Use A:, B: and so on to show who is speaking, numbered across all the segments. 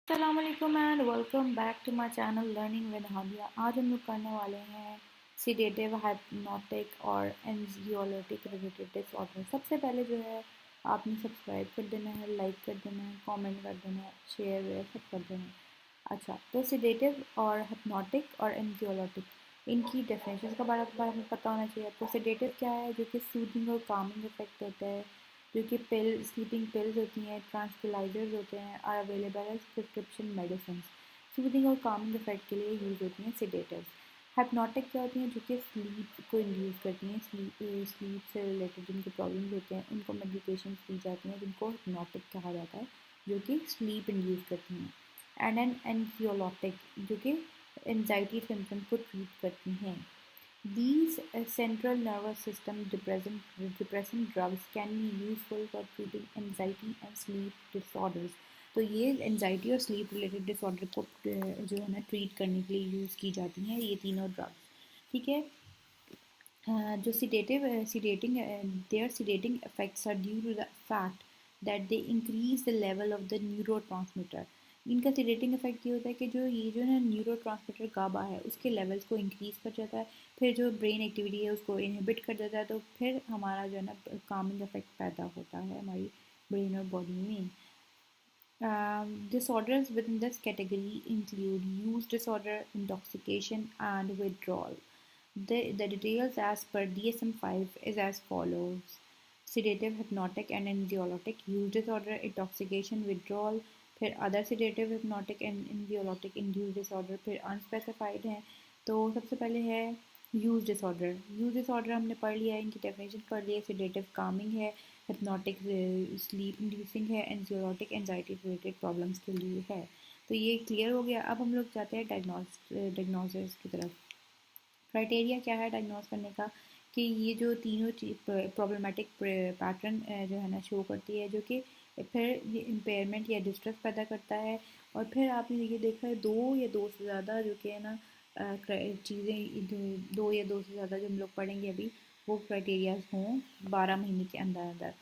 A: अस्सलामुअलैकुम and welcome back to my channel learning with Hadia. आज हम लोग करने वाले हैं सीडेटिव, हाइप्नोटिक और एंजियोलिटिक रिलेटेड डिसऑर्डर। सबसे पहले जो है आपने सब्सक्राइब कर देना है, लाइक कर देना है, कमेंट कर देना है, शेयर वेयर सब कर देना है। अच्छा, तो सीडेटिव और हिप्नोटिक और एंजियोलिटिक इनकी डेफिनेशन का बारे में पता होना चाहिए। तो सीडेटिव क्या है? जो कि सूदिंग और कामिंग इफेक्ट होता है, जो कि स्लीपिंग पिल्स होती हैं, ट्रांसक्विलाइजर्स होते हैं, are available as prescription medicine. Soothing और कामिंग इफेक्ट के लिए यूज़ होती हैं सिडेटिव्स। हिप्नोटिक क्या होती हैं? जो कि स्लीप को इंड्यूस करती हैं। स्लीप से रिलेटेड जिनके प्रॉब्लम्स होते हैं उनको मेडिकेशन दी जाती हैं, जिनको हिप्नोटिक कहा जाता है, जो कि स्लीप इंड्यूस करती हैं। एंड एंजियोलॉटिक जो कि एनजाइटी सिम्टम्स को ट्रीट करती हैं। These central nervous system depressant drugs can be useful for treating anxiety and sleep disorders. तो ये एनजाइटी और स्लीप रिलेटेड डिसऑर्डर को जो है ना ट्रीट करने के लिए यूज़ की जाती हैं ये तीनों ड्रग्स। ठीक है। जो their sedating effects are due to the fact that they increase the level of the neurotransmitter. इनका सीडेटिंग इफेक्ट ये होता है कि जो है न्यूरो ट्रांसमीटर गाबा है उसके लेवल्स को इंक्रीज कर जाता है, फिर जो ब्रेन एक्टिविटी है उसको इनहिबिट कर देता है, तो फिर हमारा जो है ना कामिंग इफेक्ट पैदा होता है हमारी ब्रेन और बॉडी में। Disorders within this category include use disorder, intoxication, and withdrawal. The details as per DSM-5 is as follows: sedative, hypnotic, and anxiolytic, use disorder, intoxication, withdrawal, फिर other sedative, hypnotic, and anxiolytic induced disorder, फिर unspecified है। तो सबसे पहले है use disorder. Use disorder हमने पढ़ लिया है, इनकी डेफिनेशन पढ़ ली है। सेडेटिव कामिंग है, हिप्नोटिक स्लीप इंड्यूसिंग है, एंजियोटिक एंजाइटी रिलेटेड प्रॉब्लम्स के लिए है। तो ये क्लियर हो गया। अब हम लोग जाते हैं डायग्नोसिस की तरफ। क्राइटेरिया क्या है डायग्नोस करने का? कि ये जो तीनों प्रॉब्लमेटिक पैटर्न जो है ना शो करती है, जो कि फिर ये इम्पेयरमेंट या डिस्ट्रेस पैदा करता है। और फिर आपने ये देखा है दो या दो से ज़्यादा जो कि है ना चीज़ें, दो या दो से ज़्यादा जो हम लोग पढ़ेंगे अभी, वो क्राइटेरियाज हों 12 महीने के अंदर अंदर,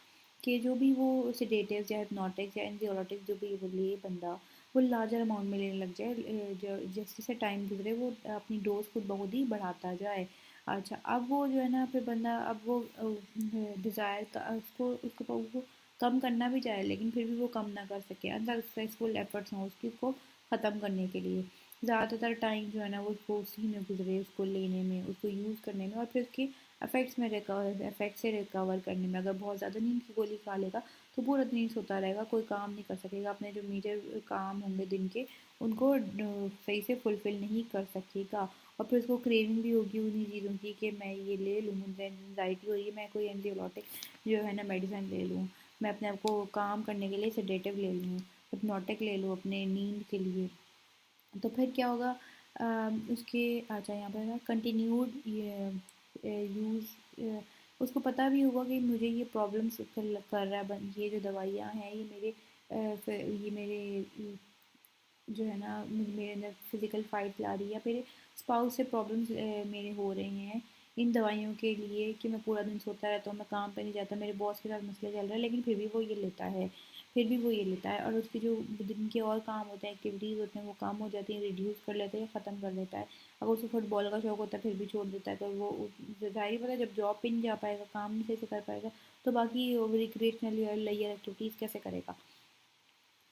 A: कि जो भी वो सिडेटिव्स या हिप्नोटिक्स या एंजियोलिटिक्स जो भी वो ले बंदा, वो लार्जर अमाउंट में लेने लग जाए। जैसे जैसे टाइम गुजरे वो अपनी डोज खुद ब खुद ही बढ़ाता जाए। अच्छा, अब वो जो है ना फिर बंदा अब वो डिज़ायर का उसको कम करना भी चाहे, लेकिन फिर भी वो कम ना कर सके, अनसक्सेसफुल एफर्ट्स हों उसको ख़त्म करने के लिए। ज़्यादातर टाइम जो है ना वो उसी में गुजरे, उसको लेने में, उसको यूज़ करने में, और फिर उसके इफेक्ट से रिकवर करने में। अगर बहुत ज़्यादा नींद की गोली खा लेगा तो पूरा दिन सोता रहेगा, कोई काम नहीं कर सकेगा, अपने जो मेजर काम होंगे दिन के उनको सही से फुलफ़िल नहीं कर सकेगा। और फिर उसको क्रेविंग भी होगी उन्हीं चीज़ों की कि मैं ये ले लूँ, मुझे एंजाइटी हो रही है, मैं कोई एंजियोलॉटिक जो है ना मेडिसिन ले लूँ, मैं अपने आप को काम करने के लिए सेडेटिव ले लूँ, हिप्नोटिक ले लूँ अपने नींद के लिए। तो फिर क्या होगा? उसके अच्छा यहाँ पर कंटिन्यूड यूज़, उसको पता भी होगा कि मुझे ये प्रॉब्लम्स कर रहा है, ये जो दवाइयाँ हैं ये मेरे ये मेरे जो है ना मेरे अंदर फिजिकल फाइट ला रही है, या फिर स्पाउस से प्रॉब्लम्स मेरे हो रहे हैं इन दवाइयों के लिए, कि मैं पूरा दिन सोता रहता हूँ, मैं काम पे नहीं जाता, मेरे बॉस के साथ मसले चल रहे हैं, लेकिन फिर भी वो ये लेता है, फिर भी वो ये लेता है, और उसके जो दिन के और काम होते हैं, एक्टिविटीज़ होते हैं, वो काम हो जाती हैं, रिड्यूस कर लेते हैं, ख़त्म कर देता है। अगर उसको फुटबॉल का शौक होता है फिर भी छोड़ देता है, तो वो ज़ाहिर ही पता है जब जॉब पे नहीं जा पाएगा, काम नहीं सही से कर पाएगा, तो बाकी रिक्रिएशनल या लेयर एक्टिविटीज़ कैसे करेगा?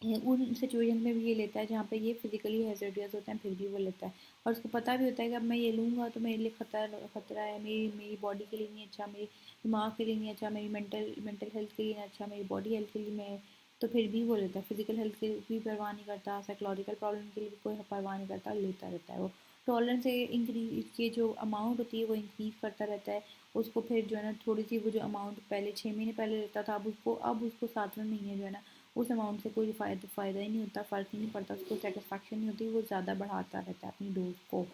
A: उन सिचुएशन में भी ये लेता है जहाँ पे ये फिजिकली हैज़र्डियस होते हैं, फिर भी वो लेता है। और उसको पता भी होता है कि अब मैं ये लूँगा तो मेरे लिए खतरा है, मेरी मेरी बॉडी के लिए नहीं अच्छा, मेरे दिमाग के लिए नहीं अच्छा, मेरी मेंटल हेल्थ के लिए नहीं अच्छा, मेरी बॉडी हेल्थ के लिए मैं, तो फिर भी वो लेता है। फिजिकल हेल्थ की भी परवाह नहीं करता, साइकोलॉजिकल प्रॉब्लम के लिए भी कोई परवाह नहीं करता, लेता रहता है वो। टॉलरेंस से इंक्रीज की जो अमाउंट होती है वो इंक्रीज करता रहता है। उसको फिर जो है ना थोड़ी सी वो जो अमाउंट पहले 6 महीने पहले लेता था, अब उसको 7वें महीने जो है ना उस अमाउंट से कोई फ़ायदा ही नहीं होता, फ़र्क ही नहीं पड़ता, उसको सेटिस्फेक्शन नहीं होती, वो ज़्यादा बढ़ाता रहता है अपनी डोज को।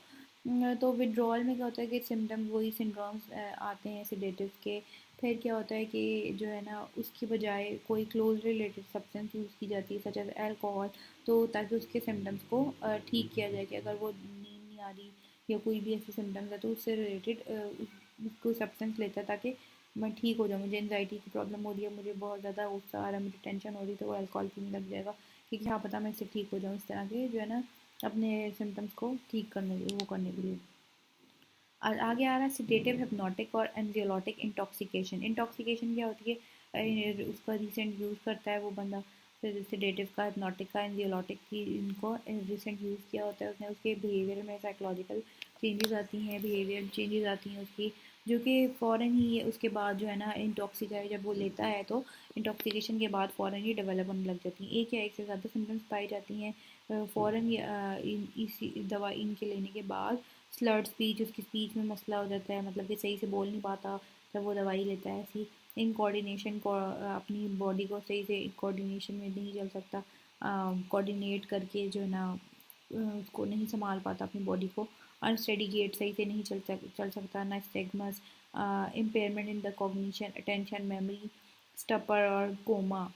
A: तो विड्रॉल में क्या होता है कि सिम्टम्स वही सिंड्रोम्स आते हैं सिडेटिव्स के। फिर क्या होता है कि जो है ना उसकी बजाय कोई क्लोज रिलेटेड सब्सटेंस यूज़ की जाती है, सच एज अल्कोहल, तो ताकि उसके सिम्टम्स को ठीक किया जाए, कि अगर वो नींद नहीं आ रही या कोई भी ऐसे सिम्टम्स है तो उससे रिलेटेड कोई सब्सटेंस लेता है ताकि मैं ठीक हो जाऊँ। मुझे एंजाइटी की प्रॉब्लम हो रही है, मुझे बहुत ज़्यादा गुस्सा आ रहा है, मुझे टेंशन हो रही है, तो वो अल्कोहल पीने लग जाएगा कि क्या पता मैं इससे ठीक हो जाऊँ, इस तरह के जो है ना अपने सिम्टम्स को ठीक करने वो करने के लिए। आगे आ रहा है सिडेटिव, हिप्नोटिक और एंजियोलॉटिक इंटॉक्सिकेशन। इंटॉक्सिकेशन क्या होती है, उसका रिसेंट यूज़ करता है वो बंदा, फिर सिडेटिव का, हिप्नोटिक का, एंजियोलॉटिक की इनको रिसेंट यूज़ किया होता है उसने, उसके बिहेवियर में साइकोलॉजिकल चेंजेस आती हैं, बिहेवियर चेंजेस आती हैं उसकी, जो कि फ़ौरन ही उसके बाद जो है ना इंटॉक्सिकाई जब वो लेता है तो इंटॉक्सिकेशन के बाद फ़ौरन ही डेवलप होने लग जाती हैं। एक या एक से ज़्यादा सिम्टम्स पाई जाती हैं फ़ौरन इसी दवा इनके लेने के बाद। स्लर्ड स्पीच, उसकी स्पीच में मसला हो जाता है, मतलब कि सही से बोल नहीं पाता जब वो दवाई लेता है। ऐसी इन कोऑर्डिनेशन को, अपनी बॉडी को सही से कोऑर्डिनेशन में नहीं चल सकता, कोऑर्डिनेट करके जो है ना उसको नहीं संभाल पाता अपनी बॉडी को। अनस्टेडी गेट, सही से नहीं चल सकता। Nystagmus, impairment in the cognition, attention, memory, stupor और कोमा।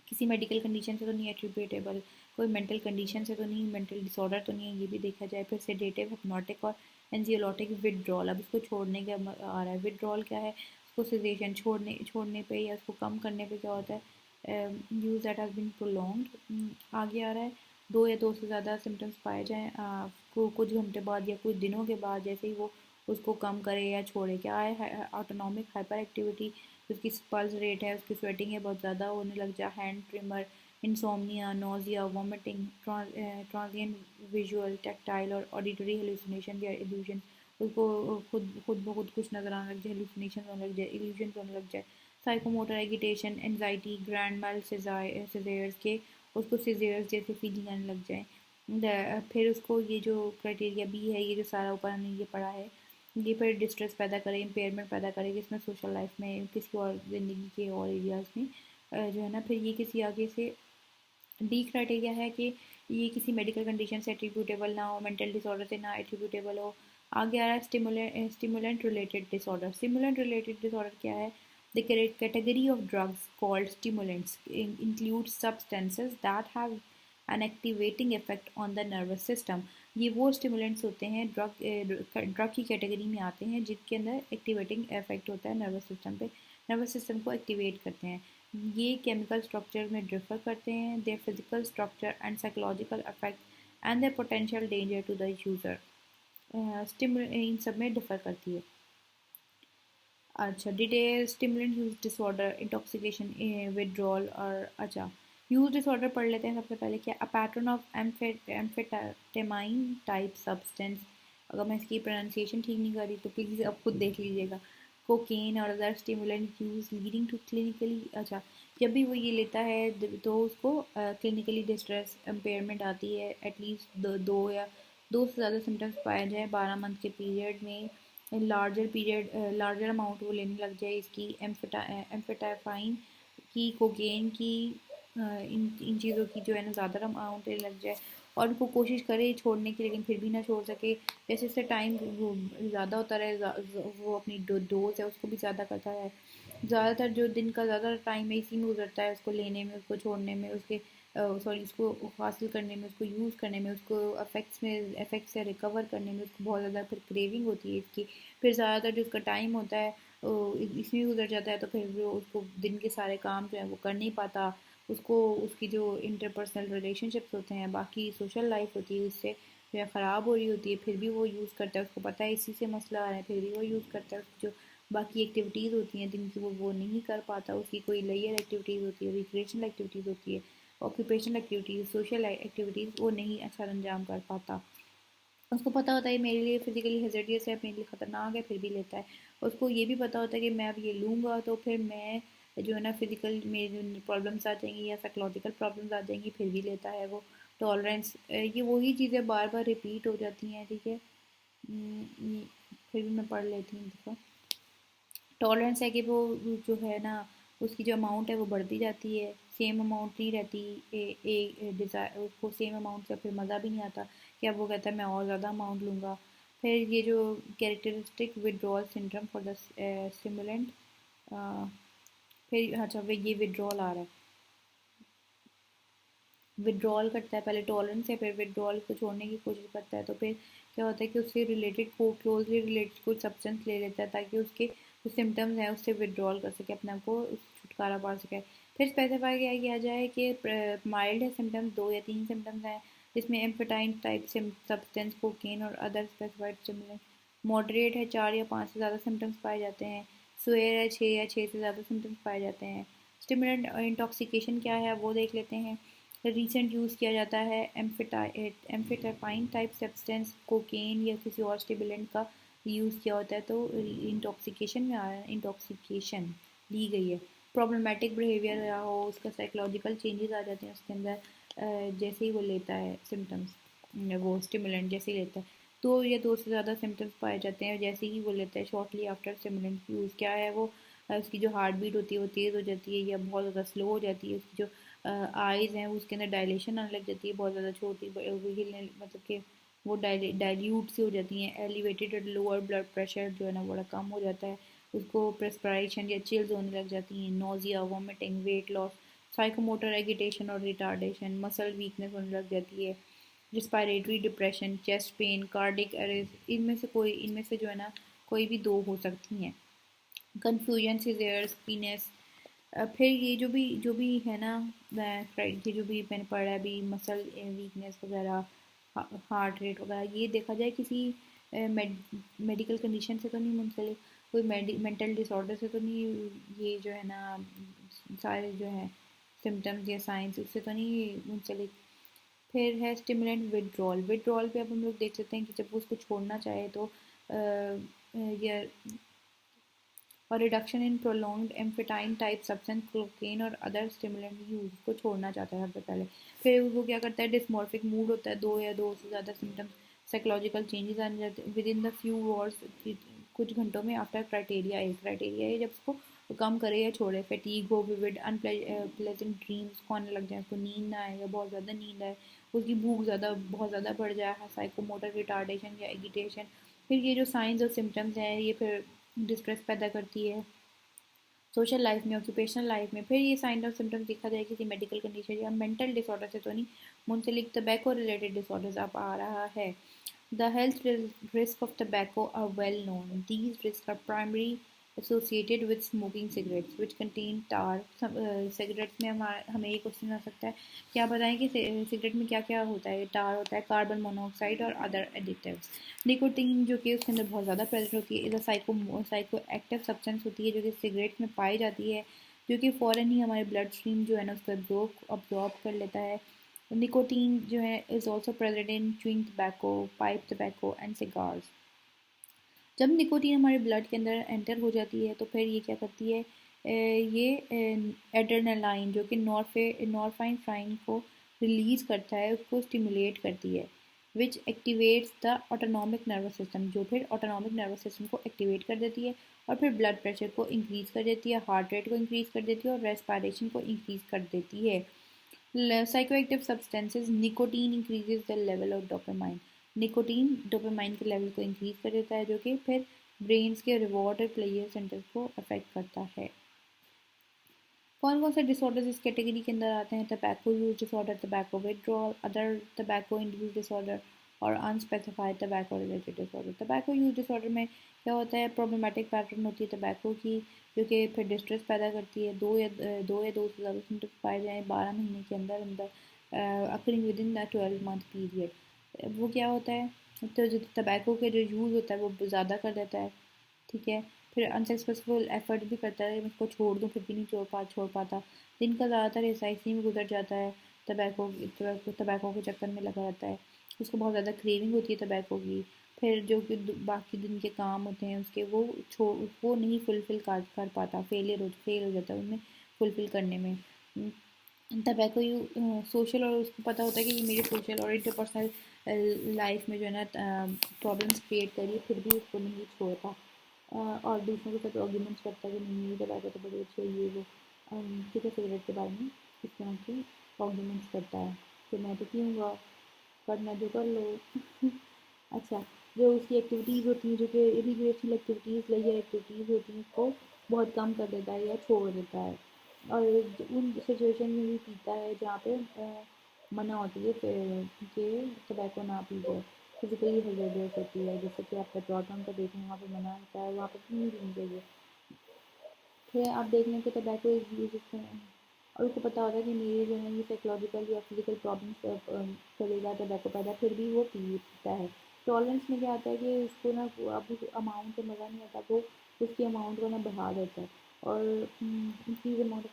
A: किसी मेडिकल कंडीशन से तो नहीं एट्रीब्यूटेबल, कोई मेंटल कंडीशन से तो नहीं, मेंटल डिसऑर्डर तो नहीं है, ये भी देखा जाए। फिर सेडेटिव, हिप्नोटिक और एंजियोलॉटिक विड्रॉल। अब इसको छोड़ने का आ रहा है। विड्रॉल क्या है, उसको सेडेशन छोड़ने पे या उसको कम करने पे क्या होता है, use that has been prolonged. आगे आ रहा है दो या दो से ज़्यादा सिम्टम्स पाए जाएँ कुछ घंटे बाद या कुछ दिनों के बाद, जैसे ही वो उसको कम करे या छोड़े। क्या है, ऑटोनॉमिक हाइपर एक्टिविटी, उसकी पल्स रेट है, उसकी स्वेटिंग है बहुत ज़्यादा होने लग जाए, hand trimmer, insomnia, nausea, vomiting, transient visual, tactile और ऑडिटरी हेलुसिनेशन या इल्यूजन, उसको खुद खुद ब खुद कुछ नज़र आने लग जाए, हेलुसिनेशन होने लग जाए, इल्यूजन होने लग जाए। साइकोमोटर एगिटेशन, एनजाइटी, ग्रैंड माल सीज़र्स के, उसको सीज़र्स जैसे फीलिंग आने लग जाए। फिर उसको ये जो क्राइटेरिया बी है, ये जो सारा ऊपर हमने ये पढ़ा है, ये फिर डिस्ट्रेस पैदा करे, इम्पेयरमेंट पैदा करे किसमें, सोशल लाइफ में, किसी और ज़िंदगी के और एरियाज़ में जो है ना। फिर ये किसी आगे से डी क्राइटेरिया है कि ये किसी मेडिकल कंडीशन से एट्रीब्यूटेबल ना हो, मेंटल डिसऑर्डर से ना एट्रीब्यूटेबल हो। आगे आ रहा है stimulant related disorder. Stimulant related disorder क्या है, the category of drugs called stimulants includes substances that have an activating effect on the nervous system। ये वो स्टिमुलेंट्स होते हैं, ड्रग की कैटेगरी में आते हैं जिनके अंदर एक्टिवेटिंग इफेक्ट होता है नर्वस सिस्टम पे, नर्वस सिस्टम को एक्टिवेट करते हैं। ये केमिकल स्ट्रक्चर में डिफर करते हैं, their physical structure and psychological effect and their potential danger to the user इन सब में डिफर करती है। अच्छा, detail stimulant use disorder, intoxication, withdrawal और अच्छा यूज डिसऑर्डर पढ़ लेते हैं सबसे पहले। क्या, a pattern of amphetamine type substance, अगर मैं इसकी प्रोनाउंसिएशन ठीक नहीं कर रही तो प्लीज़ अब खुद देख लीजिएगा। कोकेन और other stimulant use leading to clinically, अच्छा जब भी वो ये लेता है तो उसको क्लिनिकली डिस्ट्रेस, इम्पेयरमेंट आती है, एटलीस्ट दो से ज़्यादा सिम्टम्स पाए जाए 12 मंथ के पीरियड में, लार्जर अमाउंट वो लेने लग जाए इसकी, एम्फेटाफाइन की, कोकेन की, इन चीज़ों की जो है ना ज़्यादा अमाउंट लेने लग जाए, और उनको कोशिश करे छोड़ने की लेकिन फिर भी ना छोड़ सके। जैसे जैसे टाइम ज़्यादा होता रहे, वो अपनी डोज है उसको भी ज़्यादा करता है। ज़्यादातर जो दिन का ज़्यादा टाइम है इसी में गुजरता है, उसको लेने में, उसको छोड़ने में, उसके सॉरी उसको हासिल करने में, उसको यूज़ करने में, उसको इफ़ेक्ट से रिकवर करने में, उसको बहुत ज़्यादा फिर क्रेविंग होती है इसकी। फिर ज़्यादातर जो उसका टाइम होता है इसमें गुजर जाता है, तो फिर वो उसको दिन के सारे काम जो है वो कर नहीं पाता। उसको उसकी जो इंटरपर्सनल रिलेशनशिप्स होते हैं, बाकी सोशल लाइफ होती है, उससे जो है ख़राब हो रही होती है, फिर भी वो यूज़ करता है, उसको पता है इसी से मसला आ रहा है, फिर भी वो यूज़ करता है। उसकी जो बाकी एक्टिविटीज़ होती हैं दिन की वो नहीं कर पाता, उसकी कोई लेयर एक्टिविटीज़ होती है, रिक्रिएशनल एक्टिविटीज़ होती है, ऑक्यूपेशनल एक्टिविटीज़, सोशल एक्टिविटीज़ वो नहीं अच्छा अंजाम कर पाता। उसको पता होता है मेरे लिए फिजिकली हेज़ार्डियस है, मेरे लिए ख़तरनाक है, फिर भी लेता है। उसको ये भी पता होता है कि मैं अब ये लूँगा तो फिर मैं जो है ना फिजिकल मेरी प्रॉब्लम्स आ जाएंगी या साइकोलॉजिकल प्रॉब्लम्स आ जाएंगी, फिर भी लेता है वो। टॉलरेंस, ये वही चीज़ें बार बार रिपीट हो जाती हैं, ठीक है। फिर भी मैं पढ़ लेती हूँ देखो। टॉलरेंस है कि वो जो है ना उसकी जो अमाउंट है वो बढ़ती जाती है, सेम अमाउंट नहीं रहती। डिज़ायर उसको सेम अमाउंट का फिर मज़ा भी नहीं आता कि अब वो कहता है मैं और ज़्यादा अमाउंट लूँगा। फिर ये जो characteristic withdrawal syndrome for the stimulant, फिर अच्छा ये विड्रॉल आ रहा है, विड्रॉल करता है, पहले टॉलरेंस है फिर विड्रॉल को छोड़ने की कोशिश करता है, तो फिर क्या होता है कि उससे रिलेटेड को क्लोजली रिलेटेड कुछ सब्सटेंस ले लेता है ताकि उसके जो सिम्टम्स हैं उससे विड्रॉल कर सके, अपने आप को छुटकारा पा सके। फिर स्पेसिफाई क्या किया जाए कि माइल्ड है सिम्टम्स 2 या 3 सिम्टम्स हैं जिसमें एम्फेटाइन टाइप सब्सटेंस कोकेन और अदर स्पेसिफाइड स्टिमुलेंट। मॉडरेट है 4 या 5 से ज़्यादा सिम्टम्स पाए जाते हैं। स्वेयर है 6 या 6 से ज़्यादा सिम्टम्स पाए जाते हैं। स्टिमुलेंट इंटॉक्सिकेशन क्या है वो देख लेते हैं। रिसेंट यूज़ किया जाता है एम्फेटाफाइन टाइप सब्सटेंस कोकेन या किसी और स्टिमुलेंट का यूज़ किया होता है तो इंटॉक्सिकेशन में आ रहा है, इंटॉक्सिकेशन ली गई है। प्रॉब्लमेटिक बिहेवियर रहा हो, उसका साइकोलॉजिकल चेंजेस आ जाते हैं उसके अंदर जैसे ही वो लेता है सिम्टम्स, वो स्टिमुलेंट जैसे ही लेता है 2 या 2 से ज़्यादा सिम्टम्स पाए जाते हैं जैसे ही वो लेता है शॉर्टली आफ्टर स्टिमुलेंट यूज़। क्या है वो, उसकी जो हार्ट बीट होती है वो तेज़ हो जाती है या बहुत ज़्यादा स्लो हो जाती है। उसकी जो आइज़ हैं उसके अंदर डायलेशन आने लग जाती है, बहुत ज़्यादा छोटी हिलने मतलब कि वो डाइल्यूट सी हो जाती हैं। एलिवेटेड और लोअर ब्लड प्रेशर जो है ना बड़ा कम हो जाता है। उसको प्रेस्पिरेशन या चिल्स होने लग जाती हैं, nausea, vomiting, weight loss, psychomotor agitation और रिटार्डेशन, मसल वीकनेस होने लग जाती है, respiratory depression, chest pain, cardiac arrest. इनमें से जो है ना कोई भी 2 हो सकती हैं। कन्फ्यूजन, सीज़ियर, स्पीनेस। फिर ये जो भी है ना, ये जो भी मैंने पढ़ा है अभी, मसल वीकनेस वगैरह, हार्ट रेट वगैरह, ये देखा जाए किसी मेडिकल कंडीशन से तो नहीं मुंसलिक, कोई मेंटल डिसऑर्डर से तो नहीं ये जो है ना सारे जो है सिम्टम्स या साइंस उससे तो नहीं मुंसलिक। फिर है स्टिमुलेंट विड्रॉल। विड्रॉल पे अब हम लोग देख सकते हैं कि जब वो उसको छोड़ना चाहे तो या और reduction in prolonged amphetamine type substance cocaine और अदर स्टिमुलेंट यूज को छोड़ना चाहता है सबसे पहले। फिर वो क्या करता है, डिस्मॉर्फिक मूड होता है, 2 या 2 से ज़्यादा सिम्टम्स, साइकोलॉजिकल चेंजेस आने जाते हैं with in the few hours, कुछ घंटों में। आफ्टर क्राइटेरिया है जब उसको कम करे या छोड़े। फैटीग हो, विविड अनप्लेजेंट ड्रीम्स को आने लग जाए, उसको नींद ना आए या बहुत ज़्यादा नींद आए, उसकी भूख बहुत ज़्यादा बढ़ जाए, साइकोमोटर रिटार्डेशन या एगिटेशन। फिर ये जो साइंस और सिम्टम्स हैं ये फिर डिस्ट्रेस पैदा करती है सोशल लाइफ में, ऑक्यूपेशनल लाइफ में। फिर ये साइन और सिम्टम्स देखा जाए किसी मेडिकल कंडीशन या मेंटल डिसऑर्डर से तो नहीं मुंसलिक टबैको रिलेटेड डिसऑर्डर्स अब आ रहा है। The health risk of tobacco are well known. These risks are primarily associated with smoking cigarettes, which contain tar. Cigarettes में हमें ये क्वेश्चन आ सकता है, क्या बताएं कि सिगरेट में क्या क्या होता है। टार होता है, कार्बन मोनोऑक्साइड और अदर एडिटिव्स। निकोटीन जो कि उसके अंदर बहुत ज़्यादा प्रेजेंट होती है, इधर साइको एक्टिव सब्सटेंस होती है जो कि सिगरेट में पाई जाती है, जो कि फ़ौरन ही हमारे ब्लड स्ट्रीम जो है ना उसको अब्जॉर्ब कर लेता है। निकोटीन जो है is also present in chewing tobacco, pipe tobacco and cigars. जब निकोटीन हमारे ब्लड के अंदर एंटर हो जाती है तो फिर ये क्या करती है, ये एड्रेनालाइन जो कि नॉरफाइन को रिलीज़ करता है, उसको स्टिमुलेट करती है, which activates the autonomic nervous system, जो फिर ऑटोनॉमिक नर्वस सिस्टम को एक्टिवेट कर देती है और फिर ब्लड प्रेशर को इंक्रीज़ कर देती है, हार्ट रेट को इंक्रीज़ कर देती है और रेस्पिरेशन को इंक्रीज़ कर देती है। Psychoactive substances, nicotine increases the level of dopamine. Nicotine dopamine के लेवल को इंक्रीज कर देता है जो कि फिर ब्रेन्स के रिवॉर्ड और प्लेयर सेंटर को अफेक्ट करता है। कौन कौन से डिसऑर्डर्स इस कैटेगरी के अंदर आते हैं? Tobacco use disorder, tobacco withdrawal, other tobacco induce disorder और unspecified tobacco related disorder. Tobacco use disorder में क्या होता है, प्रॉब्लमेटिक पैटर्न होती है टबैको की जो कि फिर डिस्ट्रेस पैदा करती है। 2 से ज़्यादा सिम्टम्स पाए जाएँ 12 महीने के अंदर अंदर occurring with in the 12 month period. वो क्या होता है, तो जो टबैको के जो यूज़ होता है वो ज़्यादा कर देता है, ठीक है। फिर अनसक्सेसफुल एफर्ट भी करता है, मैं इसको छोड़ दूँ फिर भी नहीं छोड़ पाता। दिन का ज़्यादातर हिस्सा इसी में गुजर जाता है, टबैको के चक्कर में लगा रहता है। उसको बहुत ज़्यादा क्रेविंग होती है टबैको की। फिर जो कि बाकी दिन के काम होते हैं उसके वो नहीं फुलफ़िल कर पाता, फेल हो जाता है उनमें फुलफ़िल करने में। टबैको सोशल, और उसको पता होता है कि ये मेरे सोशल और इंटरपर्सनल लाइफ में जो है ना प्रॉब्लम्स क्रिएट करी, फिर भी उसको नहीं छोड़ता और दूसरों के साथ आर्ग्यूमेंट्स करता है कि नहीं ये टबैको तो बड़ी अच्छी है ये वो, ठीक है, सिगरेट के बारे में इस तरह के आर्ग्यूमेंट्स करता है कि मैं तो पीऊँगा, करना जो कर लो। अच्छा, जो उसकी एक्टिविटीज़ होती हैं जो कि रिक्रिएशनल एक्टिविटीज़, लेजर एक्टिविटीज़ होती हैं उसको बहुत कम कर देता है या छोड़ देता है। और उन सिचुएशन में भी पीता है जहाँ पे मना होती है कि टबैको ना पी जाए, फिजिकली हेल्दियस होती है, जैसे कि आप पेट्रोल पम्प पर देखें वहाँ पे मना होता है, वहाँ पर नहीं पीनी चाहिए। फिर आप देख लें कि टबैको इज यूज और उसको पता होता है कि मेरे जो है ये साइकोलॉजिकल या फिजिकल प्रॉब्लम्स करेगा टोबैको पैदा, फिर भी वो पीता है। टॉलरेंस में क्या आता है कि उसको ना अब उस अमाउंट से मज़ा नहीं आता, वो उसकी अमाउंट को ना बढ़ा देता है और इंक्रीज अमाउंट ऑफ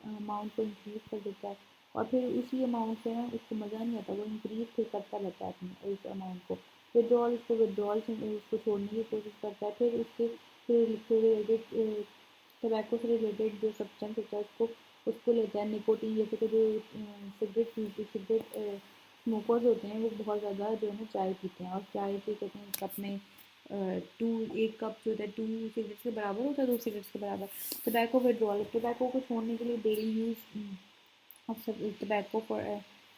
A: अमाउंट को इंक्रीज कर देता है और फिर उसी अमाउंट से ना उसको मज़ा नहीं आता, वो इंक्रीज फिर करता रहता है अपने उस अमाउंट को। विड्रॉल से उसको छोड़ने की कोशिश करता है, फिर उसके फिर रिलेटेड टोबैको से रिलेटेड जो सब्सटेंस होता है उसको उसको लेता है। निकोटीन जैसे कि जो सिगरेट स्मोकर्स होते हैं वो बहुत ज़्यादा जो है ना चाय पीते हैं, और चाय पी कहते हैं कप में टू एक कप जो होता है 2 सिगरेट्स के बराबर होता है, 2 सिगरेट्स के बराबर। टोबैको विड्रॉल, टोबैको को छोड़ने के लिए daily use of tobacco for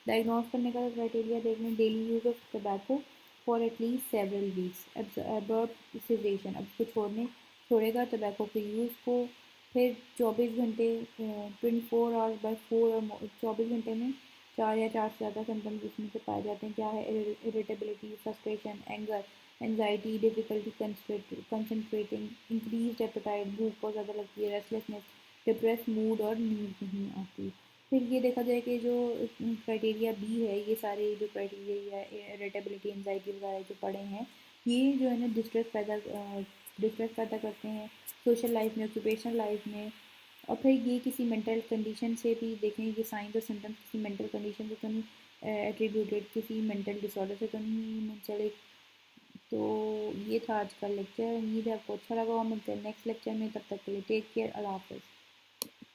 A: diagnose करने का क्राइटेरिया देख लें। Daily use of tobacco for at least several weeks, abort caseation. अब उसको छोड़ेगा टोबैको के यूज़ को, फिर 24 घंटे 24 आवर्स बाय 24 घंटे में 4 या 4 से ज़्यादा सिम्टम्स इसमें से पाए जाते हैं। क्या है? Irritability, frustration, anger, anxiety, difficulty concentrating, increase appetite, भूख बहुत ज़्यादा लगती है, रेस्टलेसनेस, डिप्रेस मूड और नींद नहीं आती। फिर ये देखा जाए कि जो क्राइटेरिया बी है, ये सारे जो क्राइटेरिया इरिटेबिलिटी, एंजाइटी वगैरह जो पढ़े हैं, ये जो है ना डिस्ट्रेस पैदा करते हैं सोशल लाइफ में, ऑक्यूपेशनल लाइफ में। और फिर ये किसी मेंटल कंडीशन से भी देखें, ये साइंस और सिम्टम्स किसी मेंटल कंडीशन से तो नहीं एट्रीब्यूटेड, किसी मेंटल डिसऑर्डर से तो नहीं मुंसलिक। तो ये था आज का लेक्चर। उम्मीद है आपको अच्छा लगा, और मिलते हैं नेक्स्ट लेक्चर में। तब तक के लिए टेक केयर, अल्लाह हाफ़िज़।